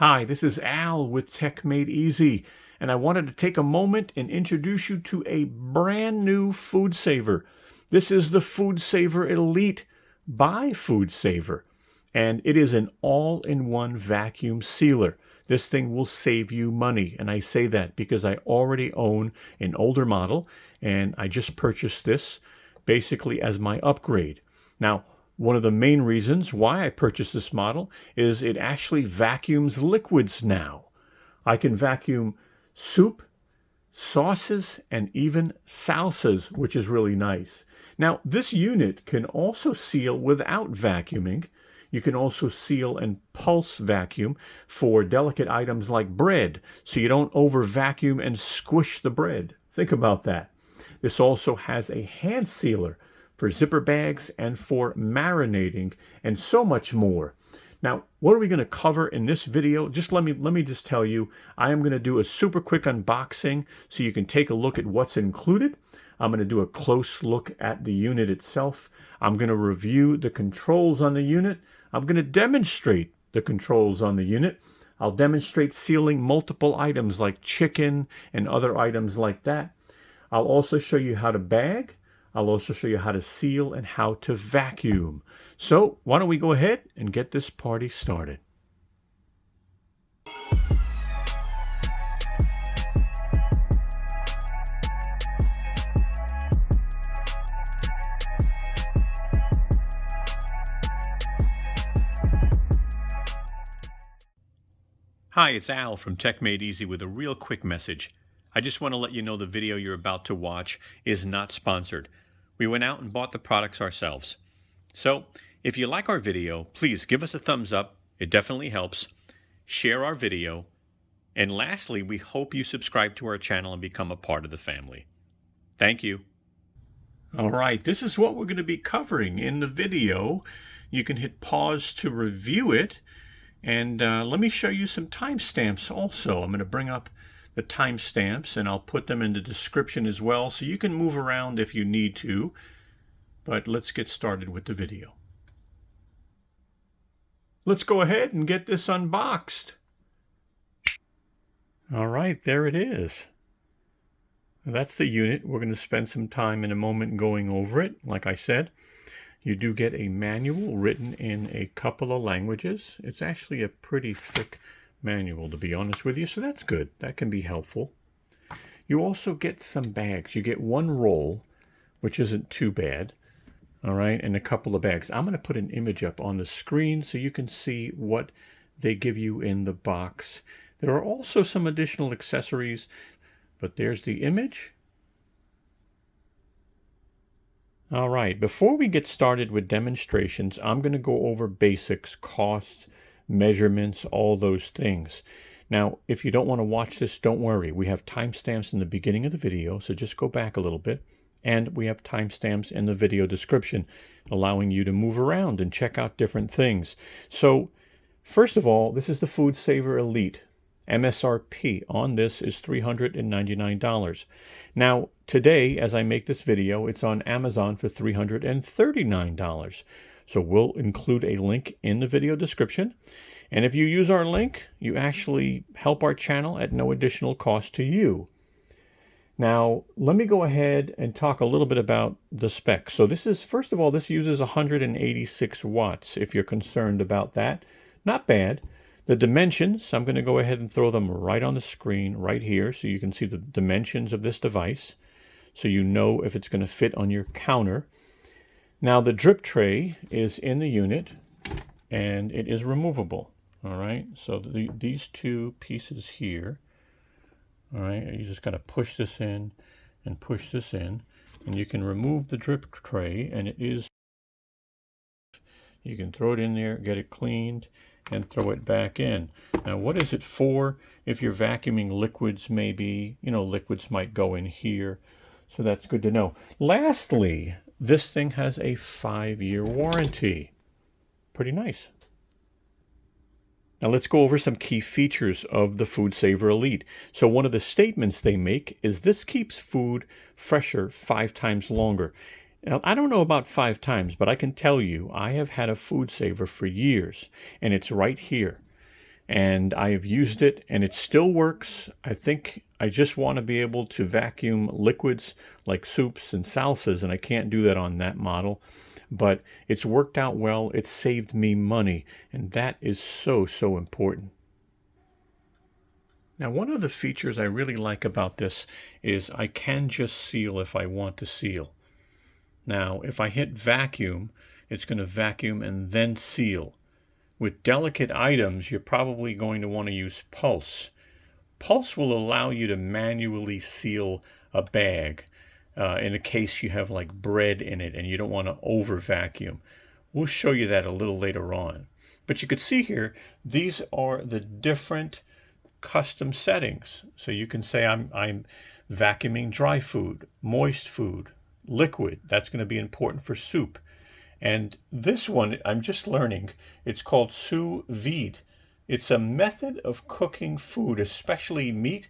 Hi, this is Al with Tech Made Easy, and I wanted to take a moment and introduce you to a brand new food saver. This is the FoodSaver Elite by FoodSaver, and it is an all-in-one vacuum sealer. This thing will save you money, and I say that because I already own an older model, and I just purchased this basically as my upgrade. Now, one of the main reasons why I purchased this model is it actually vacuums liquids now. I can vacuum soup, sauces, and even salsas, which is really nice. Now, this unit can also seal without vacuuming. You can also seal and pulse vacuum for delicate items like bread, so you don't over vacuum and squish the bread. Think about that. This also has a hand sealer for zipper bags and for marinating and so much more. Now, what are we going to cover in this video? Just let me just tell you, I am going to do a super quick unboxing so you can take a look at what's included. I'm going to do a close look at the unit itself. I'm going to review the controls on the unit. I'm going to demonstrate the controls on the unit. I'll demonstrate sealing multiple items like chicken and other items like that. I'll also show you how to bag. I'll also show you how to seal and how to vacuum. So why don't we go ahead and get this party started. Hi, it's Al from Tech Made Easy with a real quick message. I just want to let you know the video you're about to watch is not sponsored. We went out and bought the products ourselves. So, if you like our video, please give us a thumbs up. It definitely helps. Share our video. And lastly, we hope you subscribe to our channel and become a part of the family. Thank you. All right, this is what we're going to be covering in the video. You can hit pause to review it. And let me show you some timestamps also. I'm going to bring up the timestamps and I'll put them in the description as well so you can move around if you need to. But let's get started with the video. Let's go ahead and get this unboxed. All right, there it is. That's the unit. We're going to spend some time in a moment going over it. Like I said, you do get a manual written in a couple of languages. It's actually a pretty thick manual, to be honest with you, so that's good. That can be helpful. You also get some bags. You get one roll, which isn't too bad, all right, and a couple of bags. I'm going to put an image up on the screen so you can see what they give you in the box. There are also some additional accessories, but there's the image. All right, before we get started with demonstrations, I'm going to go over basics, costs, measurements, all those things. Now, if you don't want to watch this, don't worry. We have timestamps in the beginning of the video, so just go back a little bit. And we have timestamps in the video description, allowing you to move around and check out different things. So, first of all, this is the FoodSaver Elite. MSRP on this is $399. Now, today, as I make this video, it's on Amazon for $339. So we'll include a link in the video description. And if you use our link, you actually help our channel at no additional cost to you. Now, let me go ahead and talk a little bit about the specs. So this is, first of all, this uses 186 watts, if you're concerned about that. Not bad. The dimensions, I'm going to go ahead and throw them right on the screen right here so you can see the dimensions of this device so you know if it's going to fit on your counter. Now, the drip tray is in the unit and it is removable. All right, so these two pieces here, all right, you just got to push this in and push this in, and you can remove the drip tray, and it is, you can throw it in there, get it cleaned, and throw it back in. Now, what is it for? If you're vacuuming liquids, maybe, you know, liquids might go in here, so that's good to know. Lastly, this thing has a 5-year warranty. Pretty nice. Now let's go over some key features of the FoodSaver Elite. So one of the statements they make is this keeps food fresher 5 times longer. Now, I don't know about 5 times, but I can tell you I have had a FoodSaver for years, and it's right here. and I have used it and it still works. I think I just want to be able to vacuum liquids like soups and salsas, and I can't do that on that model. But it's worked out well. It's saved me money, and that is so, so important. Now, one of the features I really like about this is I can just seal if I want to seal. Now, if I hit vacuum, it's going to vacuum and then seal. With delicate items, you're probably going to want to use pulse. Pulse will allow you to manually seal a bag in a case you have like bread in it and you don't want to over vacuum. We'll show you that a little later on. But you could see here, these are the different custom settings. So you can say I'm vacuuming dry food, moist food, liquid. That's going to be important for soup. And this one, I'm just learning, it's called sous vide. It's a method of cooking food, especially meat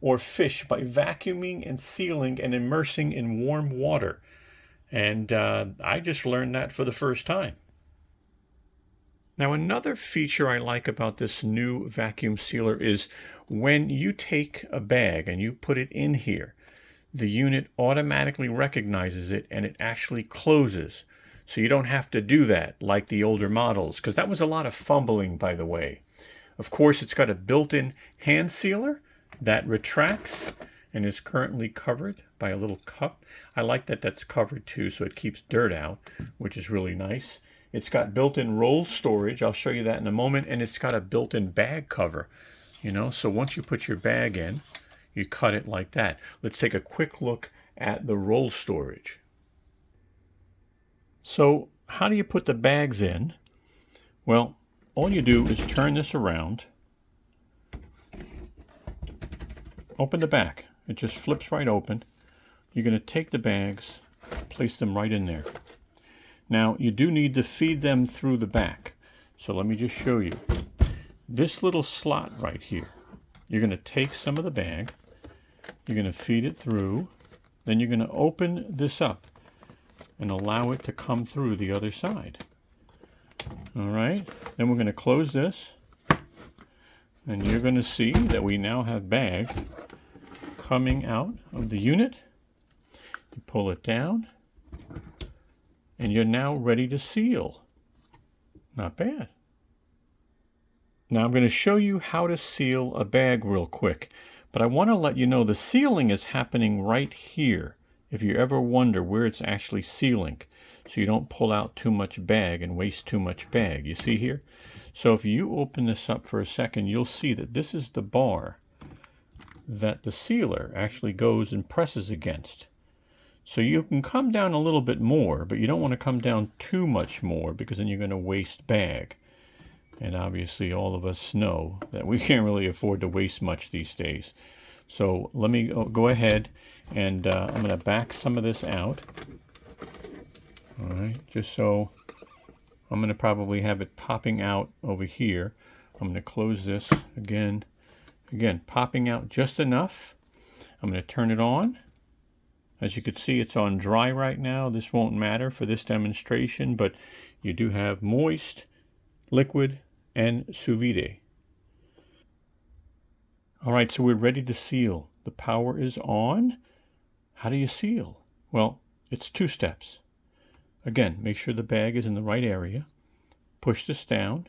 or fish, by vacuuming and sealing and immersing in warm water. And I just learned that for the first time. Now, another feature I like about this new vacuum sealer is when you take a bag and you put it in here, the unit automatically recognizes it and it actually closes. So you don't have to do that like the older models, because that was a lot of fumbling, by the way. Of course, it's got a built-in hand sealer that retracts and is currently covered by a little cup. I like that that's covered too, so it keeps dirt out, which is really nice. It's got built-in roll storage. I'll show you that in a moment. And it's got a built-in bag cover, so once you put your bag in, you cut it like that. Let's take a quick look at the roll storage. So how do you put the bags in? Well, all you do is turn this around, open the back. It just flips right open. You're going to take the bags, place them right in there. Now, you do need to feed them through the back. So let me just show you. This little slot right here, you're going to take some of the bag, you're going to feed it through, then you're going to open this up and allow it to come through the other side. All right, then we're going to close this, and you're going to see that we now have bag coming out of the unit. You pull it down, and you're now ready to seal. Not bad. Now I'm going to show you how to seal a bag real quick, but I want to let you know the sealing is happening right here, if you ever wonder where it's actually sealing, so you don't pull out too much bag and waste too much bag. You see here? So if you open this up for a second, you'll see that this is the bar that the sealer actually goes and presses against. So you can come down a little bit more, but you don't want to come down too much more, because then you're going to waste bag. And obviously all of us know that we can't really afford to waste much these days. So let me go ahead and I'm going to back some of this out. All right, just so I'm going to probably have it popping out over here. I'm going to close this again, popping out just enough. I'm going to turn it on. As you can see, it's on dry right now. This won't matter for this demonstration, but you do have moist, liquid, and sous vide. All right, so we're ready to seal. The power is on. How do you seal? Well, it's 2 steps. Again, make sure the bag is in the right area. Push this down.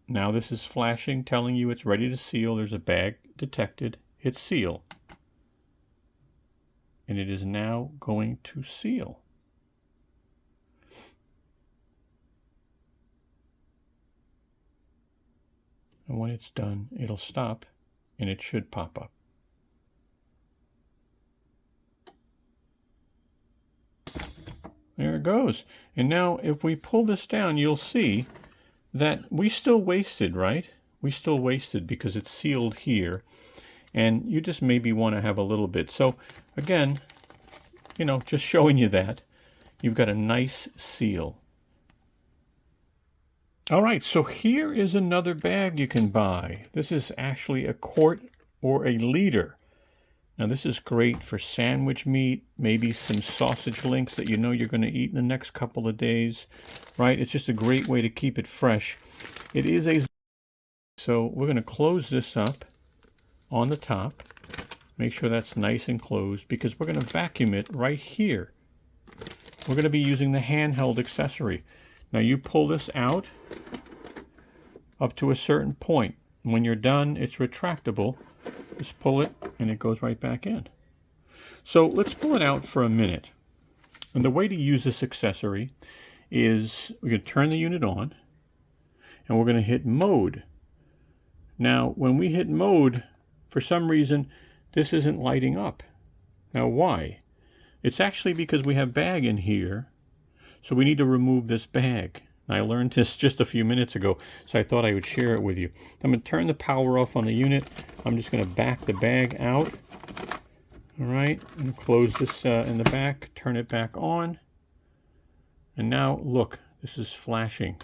Now this is flashing, telling you it's ready to seal. There's a bag detected. Hit seal. And it is now going to seal. And when it's done, it'll stop and it should pop up. There it goes. And now if we pull this down, you'll see that we still wasted, right? We still wasted because it's sealed here. And you just maybe want to have a little bit. So again, just showing you that. You've got a nice seal. All right, so here is another bag you can buy. This is actually a quart or a liter. Now this is great for sandwich meat, maybe some sausage links that you know you're going to eat in the next couple of days, right? It's just a great way to keep it fresh. It is a... So we're going to close this up on the top. Make sure that's nice and closed because we're going to vacuum it right here. We're going to be using the handheld accessory. Now you pull this out up to a certain point. When you're done, it's retractable. Just pull it and it goes right back in. So let's pull it out for a minute. And the way to use this accessory is we're going to turn the unit on and we're going to hit mode. Now, when we hit mode, for some reason, this isn't lighting up. Now, why? It's actually because we have bag in here, so we need to remove this bag. I learned this just a few minutes ago, so I thought I would share it with you. I'm going to turn the power off on the unit. I'm just going to back the bag out. All right, and close this in the back, turn it back on. And now, look, this is flashing.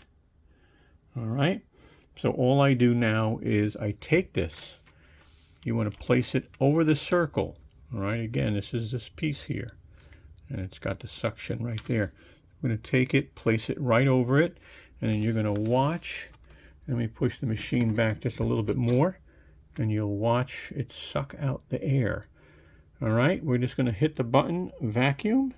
All right, so all I do now is I take this. You want to place it over the circle. All right, again, this is this piece here. And it's got the suction right there. I'm going to take it, place it right over it, and then you're going to watch. Let me push the machine back just a little bit more, and you'll watch it suck out the air. All right, we're just going to hit the button, vacuum.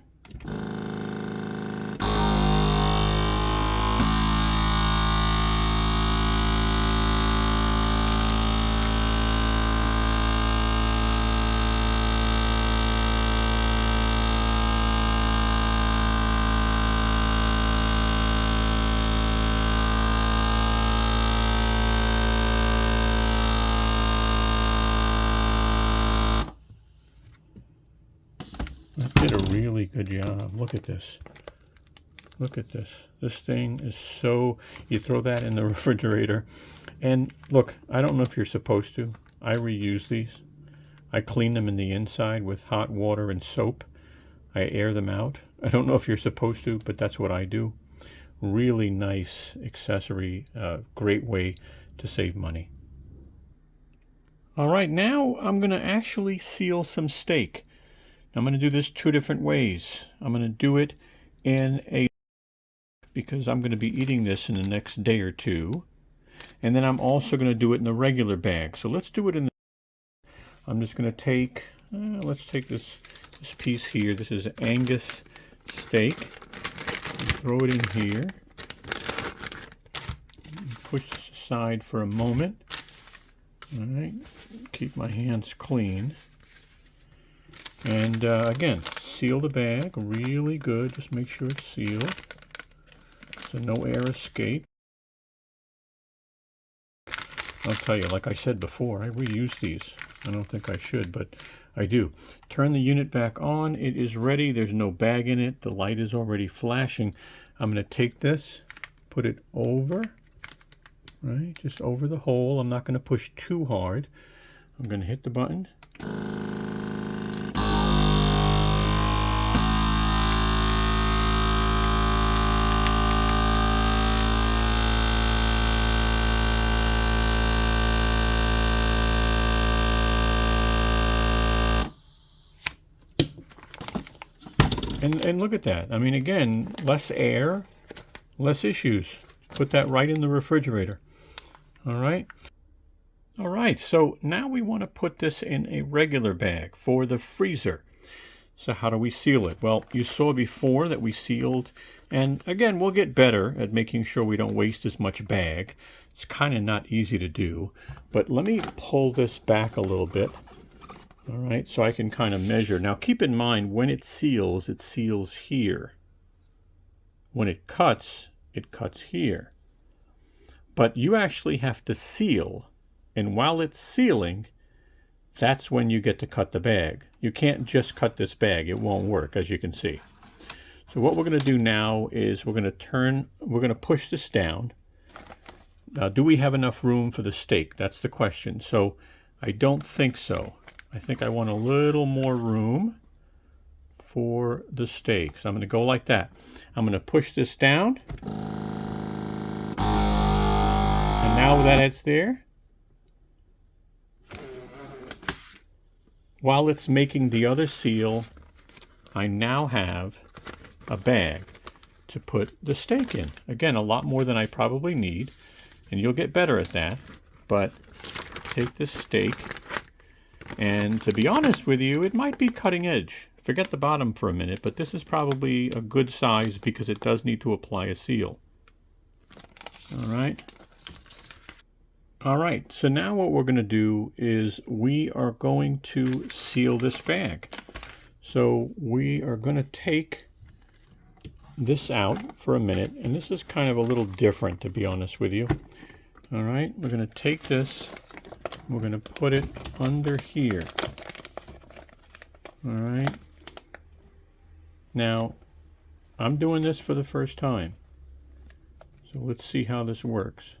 That did a really good job. Look at this. Look at this. This thing is so... You throw that in the refrigerator. And look, I don't know if you're supposed to. I reuse these. I clean them in the inside with hot water and soap. I air them out. I don't know if you're supposed to, but that's what I do. Really nice accessory. Great way to save money. All right, now I'm going to actually seal some steak. I'm going to do this two different ways. I'm going to do it in a... because I'm going to be eating this in the next day or two. And then I'm also going to do it in the regular bag. So let's do it in the... I'm just going to take... let's take this piece here. This is Angus steak. Throw it in here. Push this aside for a moment. All right. Keep my hands clean. And again, seal the bag really good. Just make sure it's sealed so no air escape. I'll tell you, like I said before, I reuse these. I don't think I should, but I do. Turn the unit back on. It is ready. There's no bag in it. The light is already flashing. I'm going to take this, put it over, right? Just over the hole. I'm not going to push too hard. I'm going to hit the button. And look at that. I mean, again, less air, less issues. Put that right in the refrigerator. All right. All right. So now we want to put this in a regular bag for the freezer. So how do we seal it? Well, you saw before that we sealed. And again, we'll get better at making sure we don't waste as much bag. It's kind of not easy to do. But let me pull this back a little bit. All right, so I can kind of measure. Now keep in mind, when it seals here. When it cuts here. But you actually have to seal, and while it's sealing, that's when you get to cut the bag. You can't just cut this bag. It won't work, as you can see. So what we're going to do now is we're going to push this down. Now, do we have enough room for the steak? That's the question. So I don't think so. I think I want a little more room for the steak. So I'm going to go like that. I'm going to push this down. And now that it's there, while it's making the other seal, I now have a bag to put the steak in. Again, a lot more than I probably need, and you'll get better at that. But take this steak, and to be honest with you, it might be cutting edge. Forget the bottom for a minute, but this is probably a good size because it does need to apply a seal. All right, so now what we're going to do is we are going to seal this bag. So we are going to take this out for a minute, and this is kind of a little different, to be honest with you. All right, we're going to take this, we're going to put it under here. All right. Now, I'm doing this for the first time, so let's see how this works.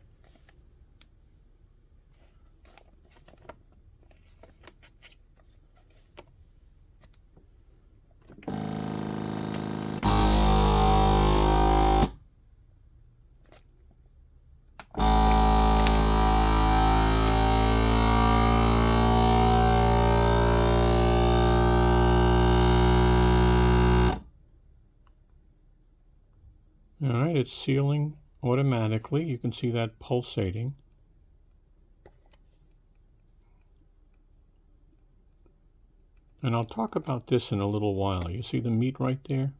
All right, it's sealing automatically. You can see that pulsating. And I'll talk about this in a little while. You see the meat right there?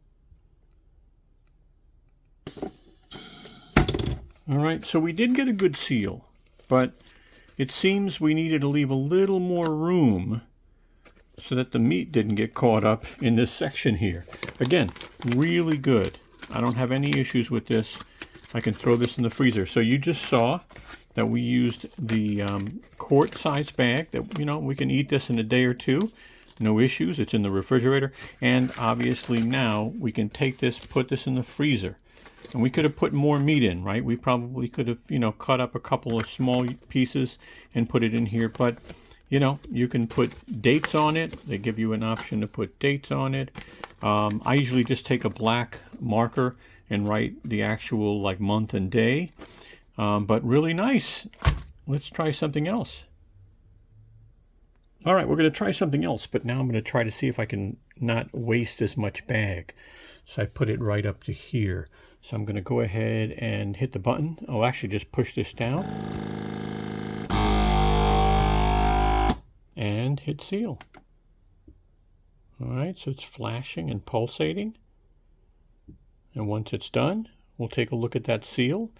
All right, so we did get a good seal, but it seems we needed to leave a little more room so that the meat didn't get caught up in this section here. Again, really good. I don't have any issues with this. I can throw this in the freezer. So you just saw that we used the quart size bag that, you know, we can eat this in a day or two. No issues. It's in the refrigerator. And obviously now we can take this, put this in the freezer. And we could have put more meat in, right? We probably could have, you know, cut up a couple of small pieces and put it in here. But, you know, you can put dates on it. They give you an option to put dates on it. I usually just take a black marker and write the actual like month and day. But really nice. Let's try something else. All right, we're going to try something else, but now I'm going to try to see if I can not waste as much bag. So I put it right up to here. So I'm going to go ahead and hit the button. Oh, actually just push this down. And hit seal. All right, so it's flashing and pulsating. And once it's done, we'll take a look at that seal,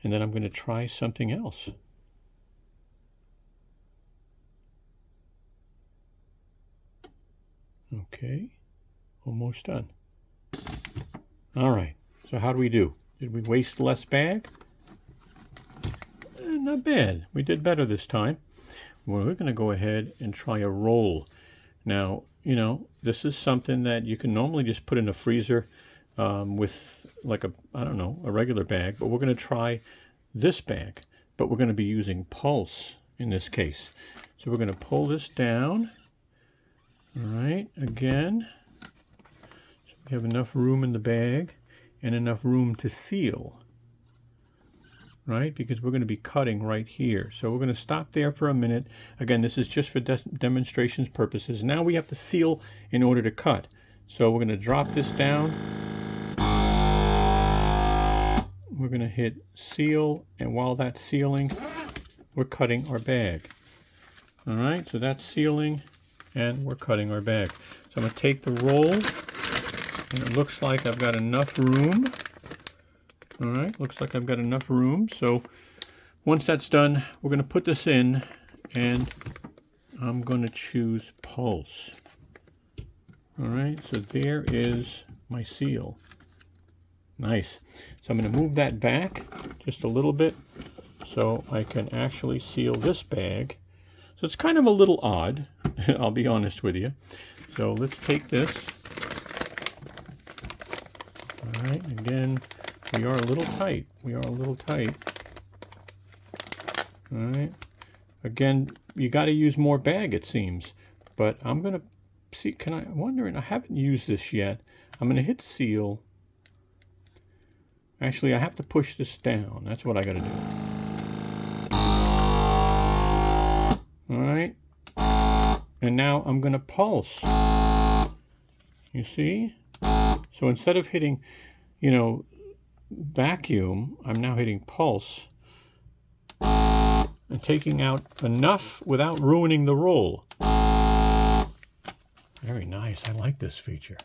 and then I'm going to try something else. Okay, almost done. All right, so how do we do? Did we waste less bag? Not bad. We did better this time. Well, we're going to go ahead and try a roll. Now, you know, this is something that you can normally just put in a freezer with like a, I don't know, a regular bag, but we're going to try this bag, but we're going to be using pulse in this case. So we're going to pull this down. All right, again, so we have enough room in the bag and enough room to seal, right? Because we're going to be cutting right here. So we're going to stop there for a minute. Again, this is just for demonstrations purposes. Now we have to seal in order to cut. So we're going to drop this down. We're going to hit seal, and while that's sealing, we're cutting our bag. All right, so that's sealing, and we're cutting our bag. So I'm going to take the roll, and it looks like I've got enough room. All right, looks like I've got enough room. So once that's done, we're going to put this in, and I'm going to choose pulse. All right, so there is my seal. Nice. So I'm going to move that back just a little bit so I can actually seal this bag. So it's kind of a little odd, I'll be honest with you. So let's take this. All right, again, we are a little tight. We are a little tight. All right. Again, you got to use more bag, it seems. But I'm going to see, I'm wondering, I haven't used this yet. I'm going to hit seal. Actually, I have to push this down. That's what I got to do. All right. And now I'm going to pulse. You see? So instead of hitting, vacuum, I'm now hitting pulse and taking out enough without ruining the roll. Very nice. I like this feature.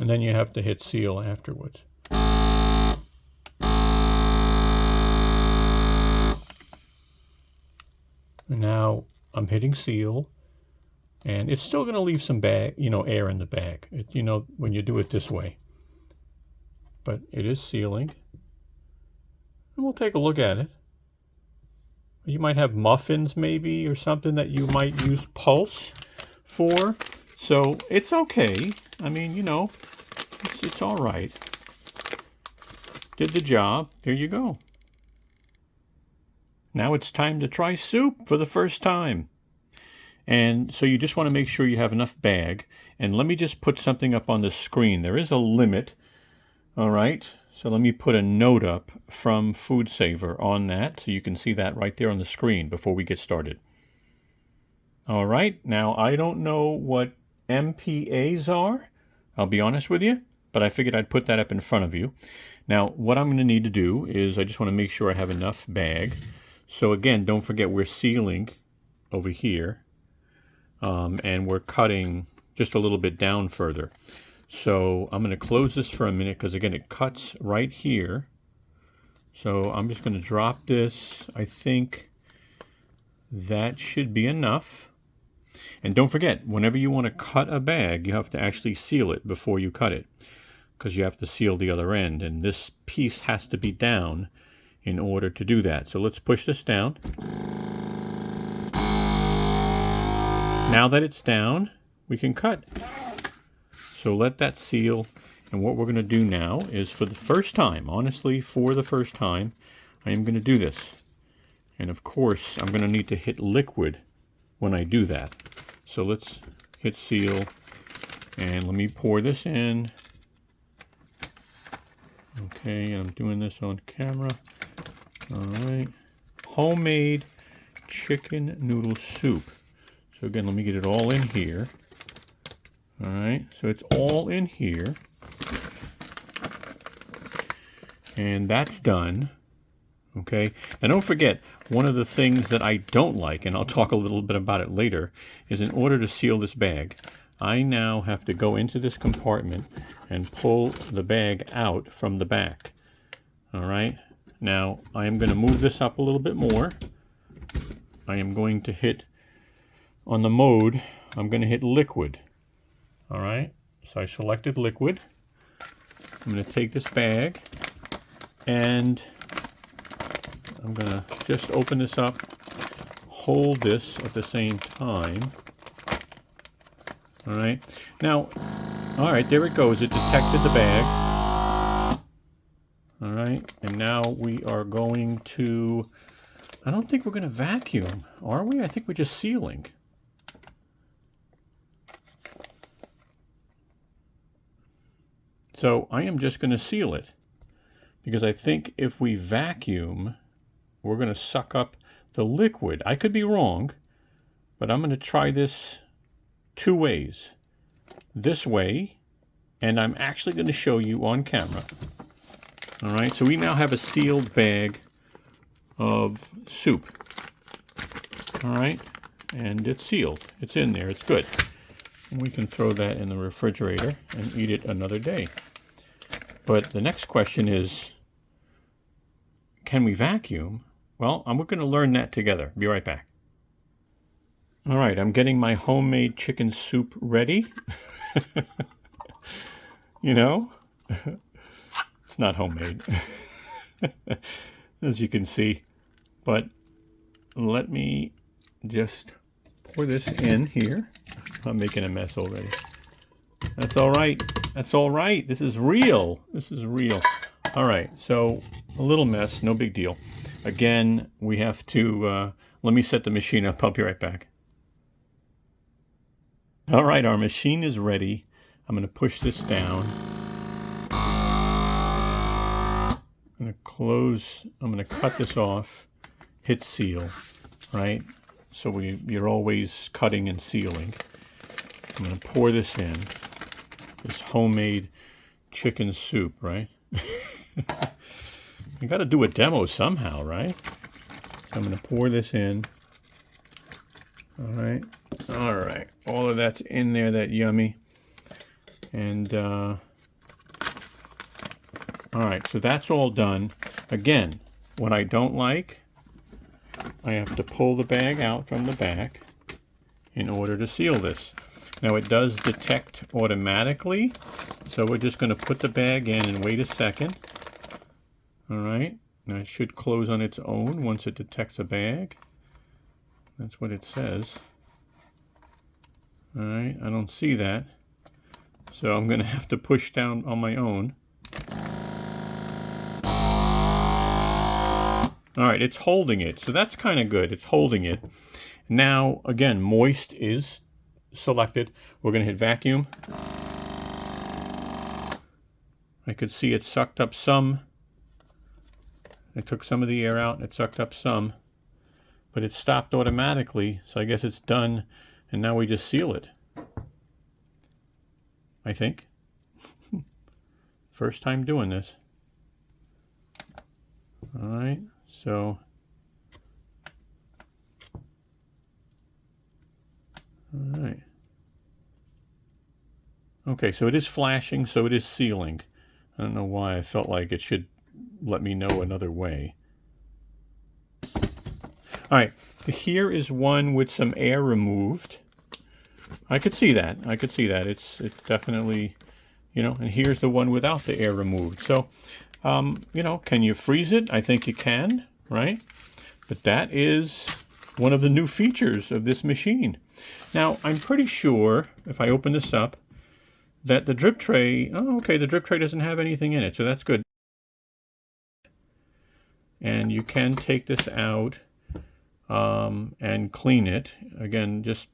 And then you have to hit seal afterwards. And now I'm hitting seal, and it's still going to leave some air in the bag, when you do it this way. But it is sealing. And we'll take a look at it. You might have muffins maybe or something that you might use pulse for. So it's okay. I mean, it's all right. Did the job. There you go. Now it's time to try soup for the first time. And so you just want to make sure you have enough bag. And let me just put something up on the screen. There is a limit. All right. So let me put a note up from FoodSaver on that. So you can see that right there on the screen before we get started. All right. Now, I don't know what MPAs are. I'll be honest with you. But I figured I'd put that up in front of you. Now, what I'm going to need to do is I just want to make sure I have enough bag. So again, don't forget we're sealing over here, and we're cutting just a little bit down further. So I'm going to close this for a minute because again, it cuts right here. So I'm just going to drop this. I think that should be enough. And don't forget, whenever you want to cut a bag, you have to actually seal it before you cut it, because you have to seal the other end. And this piece has to be down in order to do that. So let's push this down. Now that it's down, we can cut. So let that seal. And what we're going to do now is, for the first time, honestly, for the first time, I am going to do this. And of course, I'm going to need to hit liquid when I do that. So let's hit seal. And let me pour this in. Okay, I'm doing this on camera. All right, homemade chicken noodle soup. So again, let me get it all in here. All right, so it's all in here. And that's done. Okay, and don't forget, one of the things that I don't like, and I'll talk a little bit about it later, is in order to seal this bag, I now have to go into this compartment and pull the bag out from the back. All right. Now, I am going to move this up a little bit more. I am going to hit, on the mode, I'm going to hit liquid. All right, so I selected liquid. I'm going to take this bag, and I'm going to just open this up, hold this at the same time. All right, now, all right, there it goes. It detected the bag. All right, and now we are going to, I don't think we're going to vacuum, are we? I think we're just sealing. So I am just going to seal it, because I think if we vacuum, we're going to suck up the liquid. I could be wrong, but I'm going to try this two ways. This way, and I'm actually going to show you on camera. All right, so we now have a sealed bag of soup. All right, and it's sealed. It's in there. It's good. And we can throw that in the refrigerator and eat it another day. But the next question is, can we vacuum? Well, we're going to learn that together. Be right back. All right, I'm getting my homemade chicken soup ready. It's not homemade, as you can see. But let me just pour this in here. I'm making a mess already. That's all right. That's all right. This is real. This is real. All right, so a little mess, no big deal. Again, we have to, let me set the machine up. I'll be right back. All right, our machine is ready. I'm going to push this down. I'm going to cut this off. hit seal, right? So you're always cutting and sealing. I'm going to pour this in, this homemade chicken soup, right? You got to do a demo somehow, right? I'm going to pour this in. All right. All of that's in there, that yummy. And all right, so that's all done. Again, what I don't like, I have to pull the bag out from the back in order to seal this. Now it does detect automatically, so we're just going to put the bag in and wait a second. All right, now it should close on its own once it detects a bag. That's what it says. All right, I don't see that, so I'm going to have to push down on my own. All right, it's holding it, so that's kind of good. It's holding it. Now, again, moist is selected. We're going to hit vacuum. I could see it sucked up some. I took some of the air out, and it sucked up some. But it stopped automatically, so I guess it's done. And now we just seal it. I think. First time doing this. All right, so. All right. Okay, so it is flashing, so it is sealing. I don't know why I felt like it should let me know another way. All right, here is one with some air removed. I could see that. It's definitely, you know, and here's the one without the air removed. So, you know, can you freeze it? I think you can, right? But that is one of the new features of this machine. Now, I'm pretty sure, if I open this up, that the drip tray, the drip tray doesn't have anything in it, so that's good. And you can take this out and clean it. Again, just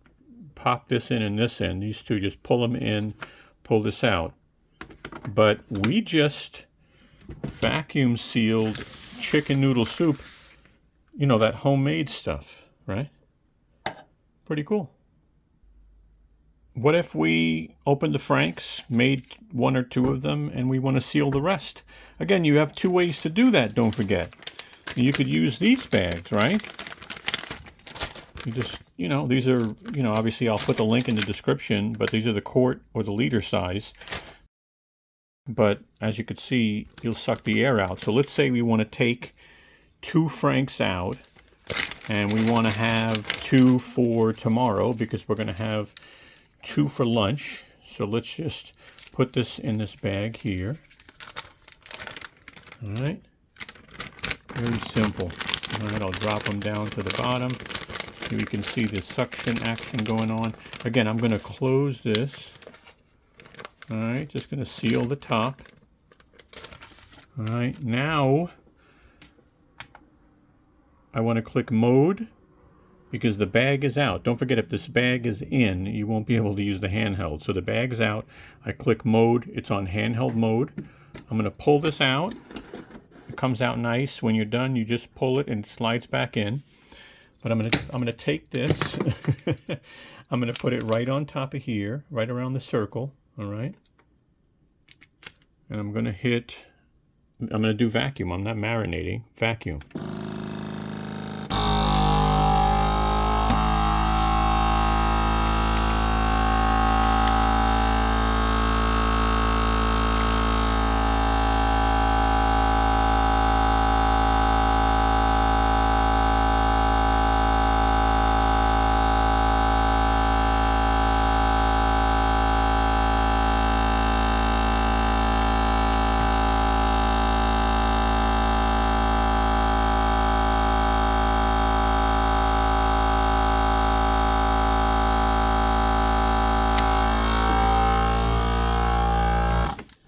pop this in and this in. These two, just pull them in, pull this out. But we just vacuum sealed chicken noodle soup, you know, that homemade stuff, right? Pretty cool. What if we opened the Franks, made one or two of them, and we want to seal the rest? Again, you have two ways to do that, don't forget. You could use these bags, right? You just, you know, these are, you know, obviously I'll put the link in the description, but these are the quart or the liter size. But as you can see, you'll suck the air out. So let's say we want to take 2 Franks out, and we want to have 2 for tomorrow because we're going to have 2 for lunch. So let's just put this in this bag here. All right. Very simple. All right, I'll drop them down to the bottom. Here you can see the suction action going on. Again, I'm going to close this. All right, just going to seal the top. All right, now I want to click mode because the bag is out. Don't forget, if this bag is in, you won't be able to use the handheld. So the bag's out. I click mode. It's on handheld mode. I'm going to pull this out. It comes out nice. When you're done, you just pull it and it slides back in. But I'm gonna take this. I'm gonna put it right on top of here, right around the circle. All right. And I'm gonna do vacuum. I'm not marinating. Vacuum.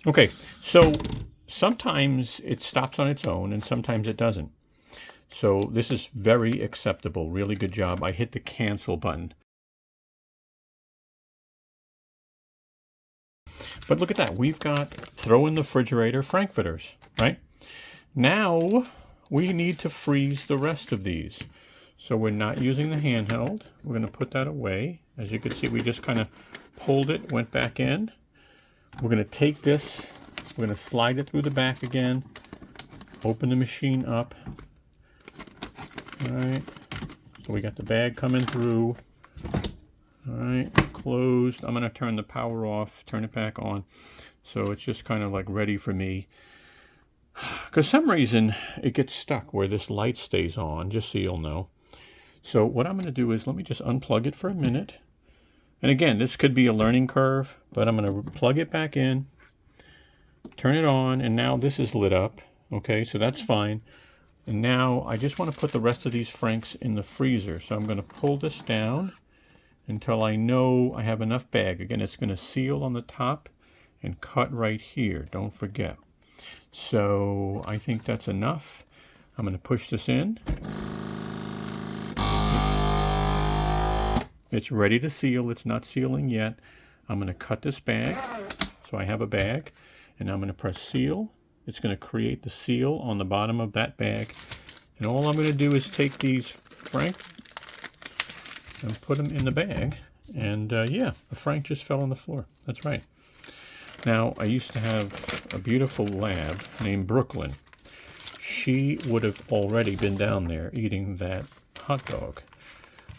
Okay, so sometimes it stops on its own and sometimes it doesn't. So this is very acceptable. Really good job. I hit the cancel button. But look at that. We've got throw in the refrigerator frankfurters, right? Now, we need to freeze the rest of these. So we're not using the handheld. We're going to put that away. As you can see, we just kind of pulled it, went back in. We're going to take this, we're going to slide it through the back again, open the machine up. All right, so we got the bag coming through. All right, closed. I'm going to turn the power off, turn it back on. So it's just kind of like ready for me. Because some reason it gets stuck where this light stays on, just so you'll know. So what I'm going to do is let me just unplug it for a minute. And again, this could be a learning curve, but I'm going to plug it back in, turn it on, and now this is lit up. Okay, so that's fine. And now I just want to put the rest of these Franks in the freezer. So I'm going to pull this down until I know I have enough bag. Again, it's going to seal on the top and cut right here. Don't forget. So I think that's enough. I'm going to push this in. It's ready to seal. It's not sealing yet. I'm going to cut this bag. So I have a bag, and I'm going to press seal. It's going to create the seal on the bottom of that bag. And all I'm going to do is take these Frank and put them in the bag. And yeah, the Frank just fell on the floor. That's right. Now, I used to have a beautiful lab named Brooklyn. She would have already been down there eating that hot dog.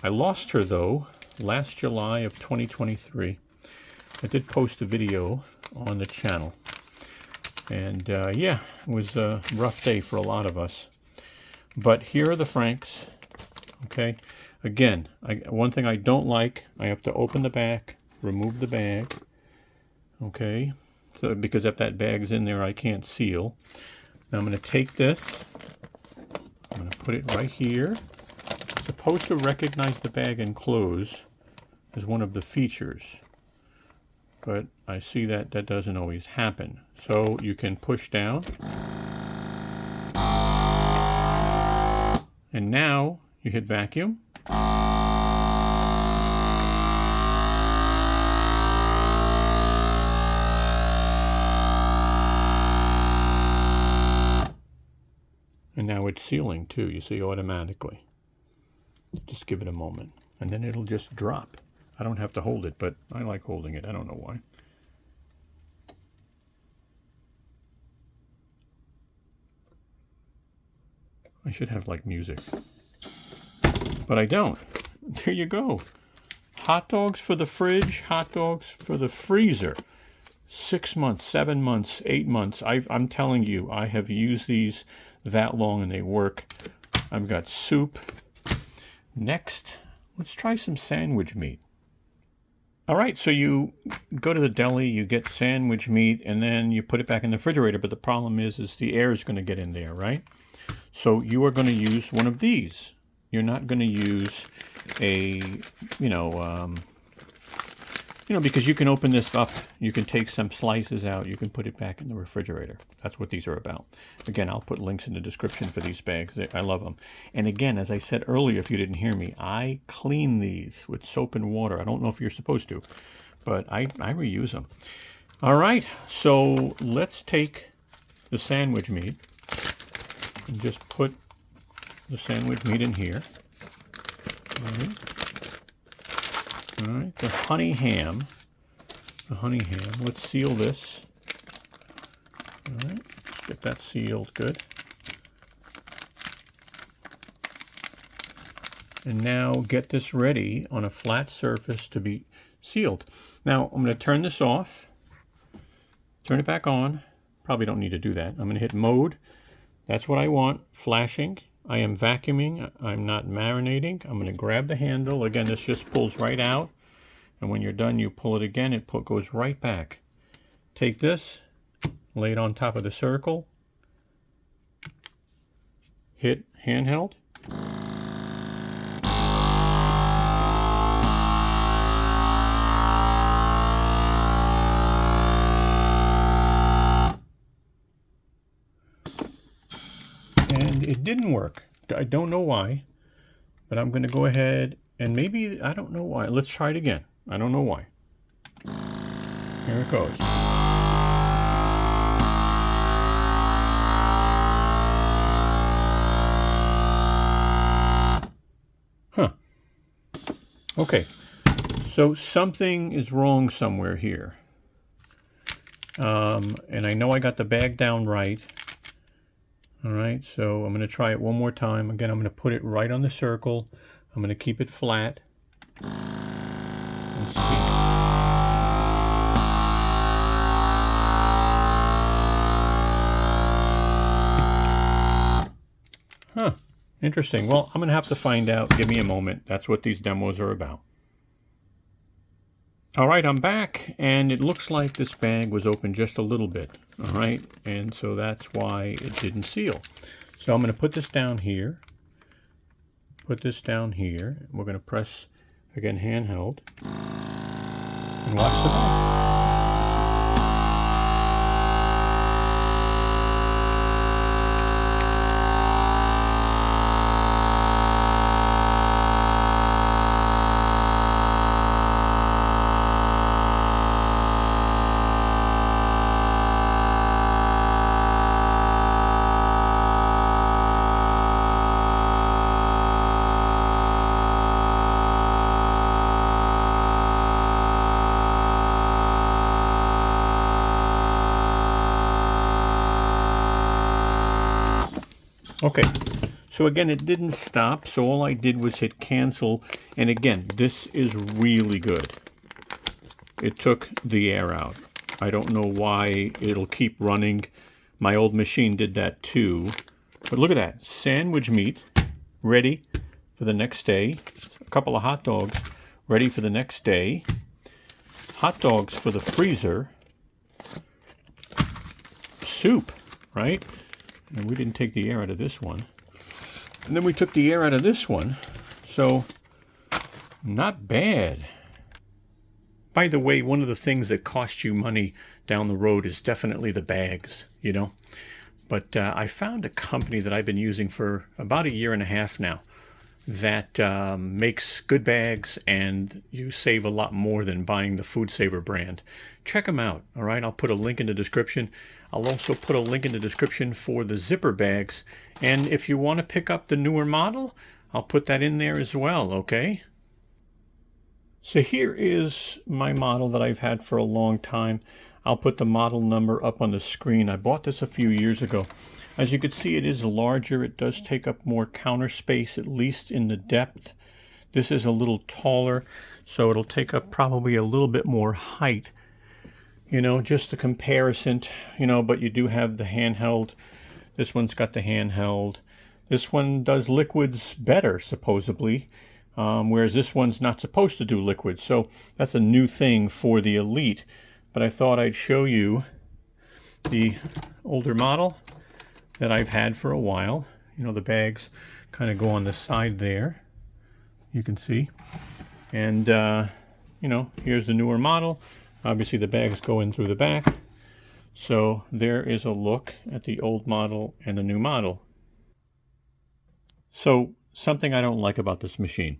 I lost her, though, last July of 2023. I did post a video on the channel. And yeah, it was a rough day for a lot of us. But here are the Franks. Okay. Again, one thing I don't like, I have to open the back, remove the bag. Okay. So because if that bag's in there, I can't seal. Now I'm going to take this. I'm going to put it right here. It's supposed to recognize the bag and close as one of the features. But I see that that doesn't always happen. So you can push down. And now you hit vacuum. And now it's sealing too, you see, automatically. Just give it a moment. And then it'll just drop. I don't have to hold it, but I like holding it. I don't know why. I should have like music. But I don't. There you go. Hot dogs for the fridge, hot dogs for the freezer. 6 months, 7 months, 8 months. I'm telling you, I have used these that long and they work. I've got soup. Next, let's try some sandwich meat. All right, so you go to the deli, you get sandwich meat, and then you put it back in the refrigerator. But the problem is the air is going to get in there, right? So you are going to use one of these. You're not going to use a, because you can open this up, you can take some slices out, you can put it back in the refrigerator. That's what these are about. Again, I'll put links in the description for these bags. I love them. And again, as I said earlier, if you didn't hear me, I clean these with soap and water. I don't know if you're supposed to, but I reuse them. All right, so let's take the sandwich meat and just put the sandwich meat in here. All right, the honey ham. Let's seal this. All right, let's get that sealed good. And now get this ready on a flat surface to be sealed. Now I'm going to turn this off, turn it back on. Probably don't need to do that. I'm going to hit mode. That's what I want, flashing. I am vacuuming, I'm not marinating. I'm going to grab the handle. Again, this just pulls right out. And when you're done, you pull it again, it goes right back. Take this, lay it on top of the circle, hit handheld. And it didn't work. I don't know why, but I'm going to go ahead and maybe, I don't know why. Let's try it again. I don't know why. Here it goes. Okay, so something is wrong somewhere here. And I know I got the bag down right. All right, so I'm going to try it one more time. Again, I'm going to put it right on the circle. I'm going to keep it flat. Let's see. Huh, interesting. Well, I'm going to have to find out. Give me a moment. That's what these demos are about. All right, I'm back, and it looks like this bag was open just a little bit. All right, and so that's why it didn't seal. So I'm going to put this down here. Put this down here. We're going to press, again, handheld, and watch the bag. Okay, so again, it didn't stop, so all I did was hit cancel, and again, this is really good. It took the air out. I don't know why it'll keep running. My old machine did that too. But look at that, sandwich meat ready for the next day. A couple of hot dogs ready for the next day. Hot dogs for the freezer. Soup, right? And we didn't take the air out of this one. And then we took the air out of this one. So, not bad. By the way, one of the things that costs you money down the road is definitely the bags, you know. But I found a company that I've been using for about 1.5 years now that makes good bags, and you save a lot more than buying the FoodSaver brand. Check them out, all right? I'll put a link in the description. I'll also put a link in the description for the zipper bags. And if you want to pick up the newer model, I'll put that in there as well, okay? So here is my model that I've had for a long time. I'll put the model number up on the screen. I bought this a few years ago. As you can see, it is larger. It does take up more counter space, at least in the depth. This is a little taller, so it'll take up probably a little bit more height. You know, just a comparison, you know, but you do have the handheld. This one's got the handheld. This one does liquids better, supposedly, whereas this one's not supposed to do liquids. So that's a new thing for the Elite. But I thought I'd show you the older model that I've had for a while. You know, the bags kind of go on the side there, you can see. And, you know, here's the newer model. Obviously the bags go in through the back. So there is a look at the old model and the new model. So something I don't like about this machine.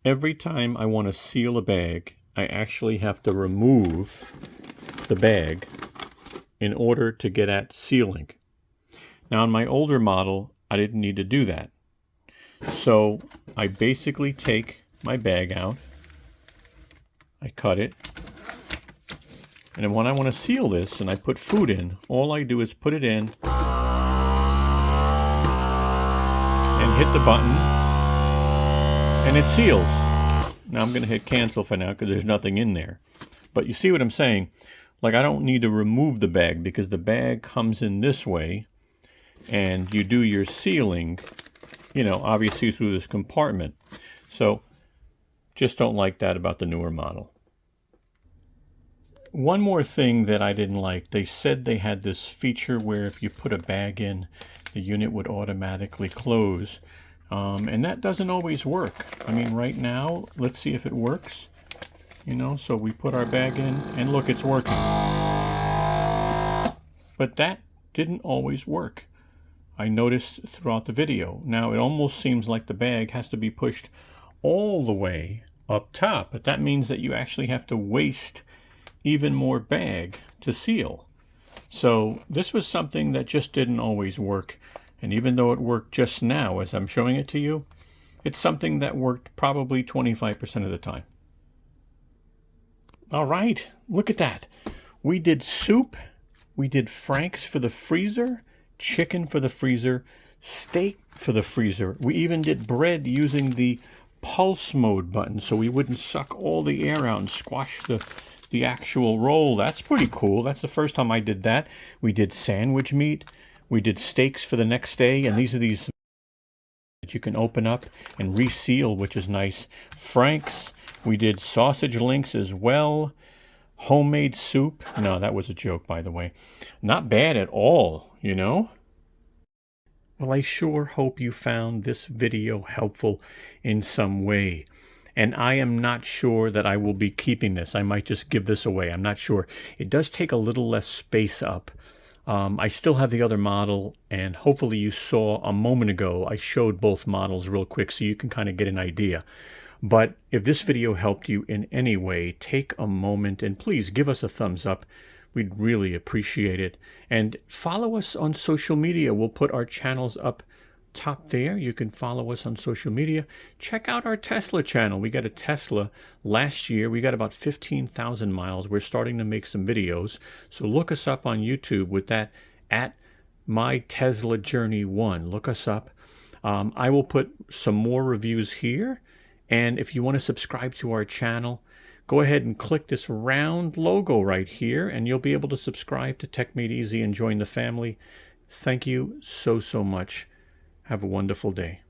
Every time I want to seal a bag, I actually have to remove the bag in order to get at sealing. Now on my older model, I didn't need to do that. So I basically take my bag out, I cut it, and then when I want to seal this and I put food in, all I do is put it in and hit the button and it seals. Now I'm going to hit cancel for now because there's nothing in there. But you see what I'm saying? Like, I don't need to remove the bag because the bag comes in this way and you do your sealing, you know, obviously through this compartment. So just don't like that about the newer model. One more thing that I didn't like, they said they had this feature where if you put a bag in, the unit would automatically close. And that doesn't always work. I mean, right now, let's see if it works. You know, so we put our bag in and look, it's working. But that didn't always work. I noticed throughout the video. Now, it almost seems like the bag has to be pushed all the way up top, but that means that you actually have to waste even more bag to seal. So this was something that just didn't always work. And even though it worked just now as I'm showing it to you, It's something that worked probably 25% of the time. All right, look at that. We did soup, we did Frank's for the freezer, chicken for the freezer, steak for the freezer. We even did bread using the pulse mode button so we wouldn't suck all the air out and squash the actual roll. That's pretty cool. That's the first time I did that. We did sandwich meat. We did steaks for the next day, and these are these that you can open up and reseal, which is nice. Frank's. We did sausage links as well. Homemade soup. No, that was a joke, by the way. Not bad at all, you know? Well, I sure hope you found this video helpful in some way. And I am not sure that I will be keeping this. I might just give this away. I'm not sure. It does take a little less space up. I still have the other model, and hopefully you saw a moment ago I showed both models real quick so you can kind of get an idea. But if this video helped you in any way, take a moment and please give us a thumbs up. We'd really appreciate it. And follow us on social media. We'll put our channels up top there. You can follow us on social media. Check out our Tesla channel. We got a Tesla last year. We got about 15,000 miles. We're starting to make some videos. So look us up on YouTube with that at My Tesla Journey 1. Look us up. I will put some more reviews here. And if you want to subscribe to our channel, go ahead and click this round logo right here, and you'll be able to subscribe to Tech Made Easy and join the family. Thank you so much. Have a wonderful day.